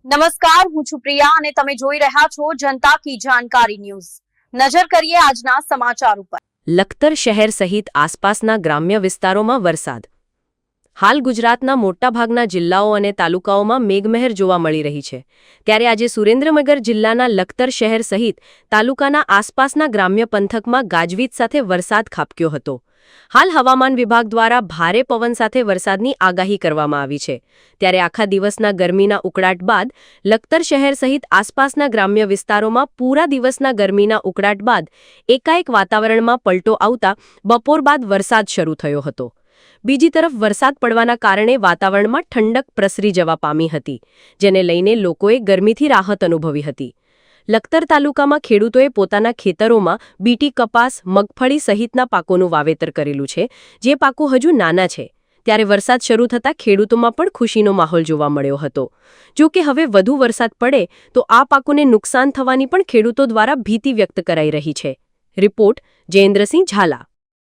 નમસ્કાર, હું છું પ્રિયા અને તમે જોઈ રહ્યા છો જનતા કી જાણકારી ન્યૂઝ। નજર કરીએ આજના સમાચાર ઉપર। લખતર શહેર સહિત આસપાસના ગ્રામ્ય વિસ્તારોમાં વરસાદ। હાલ ગુજરાતના મોટાભાગના જિલ્લાઓ અને તાલુકાઓમાં મેઘમહેર જોવા મળી રહી છે, ત્યારે આજે સુરેન્દ્રનગર જિલ્લાના લખતર શહેર સહિત તાલુકાના આસપાસના ગ્રામ્ય પંથકમાં ગાજવીજ સાથે વરસાદ ખાબક્યો હતો। હાલ હવામાન વિભાગ દ્વારા ભારે પવન સાથે વરસાદની આગાહી કરવામાં આવી છે, ત્યારે આખા દિવસના ગરમીના ઉકળાટ બાદ લખતર શહેર સહિત આસપાસના ગ્રામ્ય વિસ્તારોમાં પૂરા દિવસના ગરમીના ઉકળાટ બાદ એકાએક વાતાવરણમાં પલટો આવતા બપોર બાદ વરસાદ શરૂ થયો હતો। બીજી તરફ વરસાદ પડવાના કારણે વાતાવરણમાં ઠંડક પ્રસરી જવા પામી હતી, જેને લઈને લોકોએ ગરમીથી રાહત અનુભવી હતી। લખતર તાલુકામાં ખેડૂતોએ પોતાના ખેતરોમાં બીટી કપાસ, મગફળી સહિતના પાકોનું વાવેતર કરેલું છે, જે પાકો હજુ નાના છે, ત્યારે વરસાદ શરૂ થતાં ખેડૂતોમાં પણ ખુશીનો માહોલ જોવા મળ્યો હતો। જો કે હવે વધુ વરસાદ પડે તો આ પાકોને નુકસાન થવાની પણ ખેડૂતો દ્વારા ભીતિ વ્યક્ત કરાઈ રહી છે। રિપોર્ટ જયેન્દ્રસિંહ ઝાલા।